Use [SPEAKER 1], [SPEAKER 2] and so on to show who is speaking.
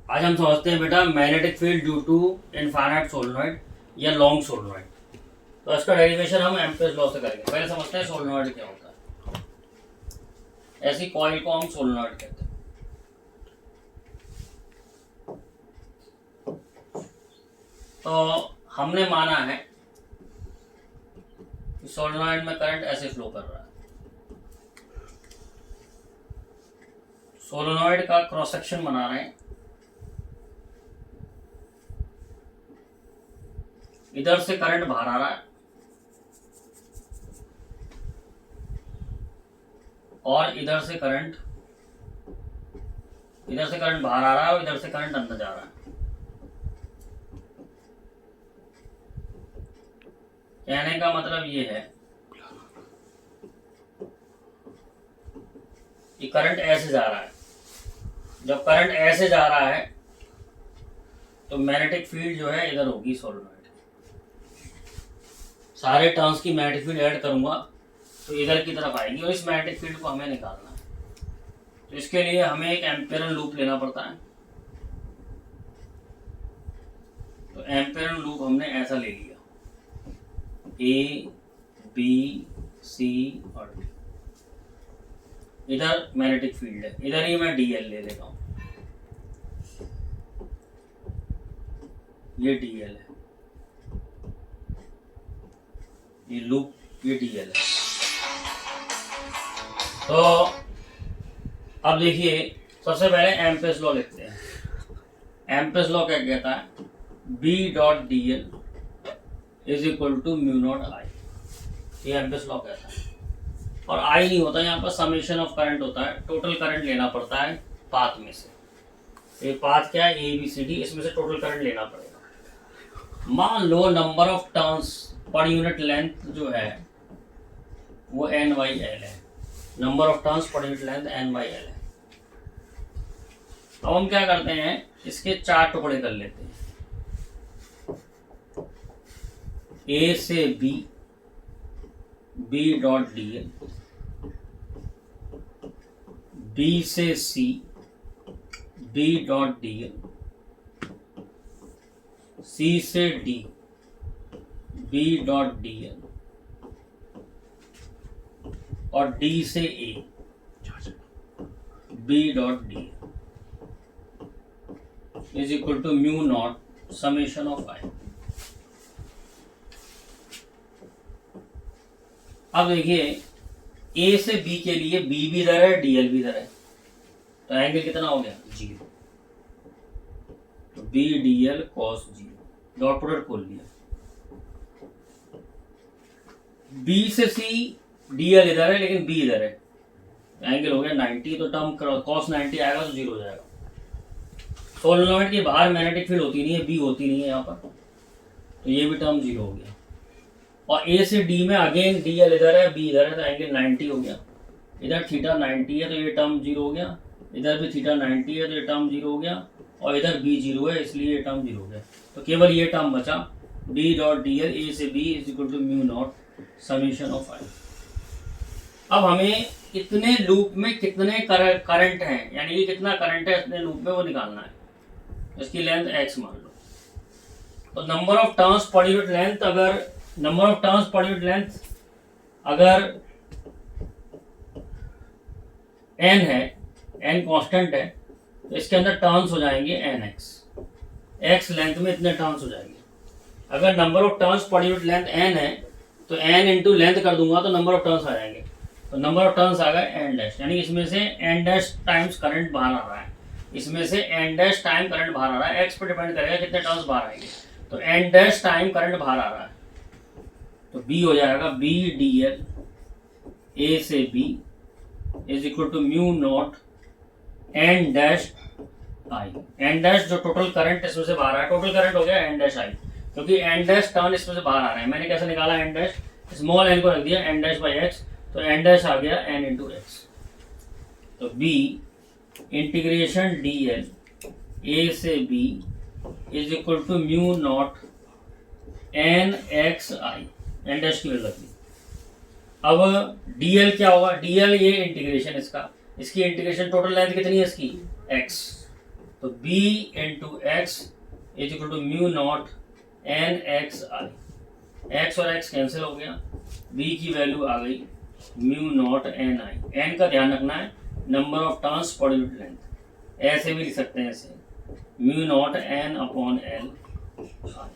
[SPEAKER 1] आज हम समझते हैं बेटा magnetic field due to infinite solenoid या लॉन्ग सोलेनॉइड। तो इसका डेरिवेशन हम एम्पीयर्स लॉ से करेंगे। पहले समझते हैं सोलेनॉइड क्या होता है। ऐसी कॉइल को हम सोलेनॉइड कहते हैं। तो हमने माना है कि सोलेनॉइड में करंट ऐसे फ्लो कर रहा है। सोलेनॉइड का क्रॉस सेक्शन बना रहे हैं। इधर से करंट बाहर आ रहा है और इधर से करंट बाहर आ रहा है और इधर से करंट अंदर जा रहा है। कहने का मतलब ये है कि करंट ऐसे जा रहा है। जब करंट ऐसे जा रहा है तो मैग्नेटिक फील्ड जो है इधर होगी सोलेनॉइड। सारे टर्न्स की मैग्नेटिक फील्ड ऐड करूंगा तो इधर की तरफ आएगी और इस मैग्नेटिक फील्ड को हमें निकालना है। तो इसके लिए हमें एक एम्पियरन लूप लेना पड़ता है। तो एम्पियरन लूप हमने ऐसा ले लिया, ए बी सी और डी। इधर मैग्नेटिक फील्ड है, इधर ही मैं डीएल ले लेता हूं। ये डीएल है, ये लूप, ये डीएल है। तो अब देखिए, सबसे पहले एम्पीयर्स लॉ लिखते हैं। एम्पीयर्स लॉ क्या कहता है? B dot d l is equal to mu naught I. ये एम्पीयर्स लॉ कहता है। और आई नहीं होता यहाँ पर, समेशन ऑफ करंट होता है। टोटल करंट लेना पड़ता है पाथ में से। ये पाथ क्या है? A B C D. इसमें से टोटल करंट लेना पड़ेगा। मान लो number of turns per unit length जो है वो एन बाई एल है। Number of turns per unit length n by l है। अब हम क्या करते हैं, इसके 4 टुकड़े कर लेते हैं। ए से B, B dot d l, B से C, B dot d l, C से D, B dot d l, और डी से A, B dot d l is equal to mu naught summation of I. अब देखिए, ए से B के लिए B भी इधर है, डीएल भी इधर है। तो एंगल कितना हो गया? 0। तो B D L cos 0। Dot product खोल लिया। बी से सी, डीएल इधर है लेकिन बी इधर है। एंगल हो गया 90। तो टर्म कॉस 90 आएगा तो 0 हो जाएगा। सोलेनॉइड के बाहर मैग्नेटिक फील्ड होती नहीं है, बी होती नहीं है यहाँ पर, तो ये भी टर्म 0 हो गया। और ए से डी में अगेन डीएल इधर है, बी इधर है, तो एंगल 90 हो गया। इधर थीटा 90 है तो ये टर्म 0 हो गया। इधर भी थीटा 90 है तो ये टर्म 0 हो गया। और इधर बी 0 है इसलिए ये टर्म 0 हो गया। तो केवल ये टर्म बचा, B dot d l A से B is equal to mu naught summation of I. अब हमें इतने लूप में कितने करंट हैं, यानी कि कितना करंट है इतने लूप में, वो निकालना है। इसकी लेंथ x मान लो। तो number of turns per unit length, अगर number of turns per unit length अगर n है, n कांस्टेंट है, तो इसके अंदर टर्न्स हो जाएंगे nx। x लेंथ में इतने टर्न्स हो जाएंगे। अगर number of turns per unit length n है तो n इंटू लेंथ कर दूंगा तो नंबर ऑफ टर्न्स आ जाएंगे। तो नंबर ऑफ टर्न्स आ गए n डैश, यानी इसमें से n डैश टाइम्स करंट बाहर आ रहा है। इसमें से n डैश टाइम करंट बाहर आ रहा है। x पर डिपेंड करेगा कितने टर्न्स बाहर आएंगे। तो n डैश टाइम करंट बाहर आ रहा है, तो b हो जाएगा b डी एल ए से b is equal to mu not n dash I. n dash जो टोटल करंट इसमें से बाहर आ रहा है, टोटल करंट हो गया n डैश आई, क्योंकि n डैश टर्न इसमें से बाहर आ रहे हैं। मैंने कैसे निकाला n डैश? स्मॉल n को रख दिया n डैश बाई x, तो n डैश आ गया n इंटू एक्स। तो b integration d l A से B is equal to mu not an x I. N dash की वैल्यू रख दी। अब डीएल क्या होगा? डीएल ये इंटीग्रेशन इसका, इसकी इंटीग्रेशन टोटल लेंथ कितनी है इसकी? x। तो b into X is equal to mu not an x I, X और एक्स कैंसिल हो गया, b की वैल्यू आ गई mu not N I. N का ध्यान रखना है, number of turns per unit length, ऐसे भी लिख सकते हैं ऐसे mu not N upon L I.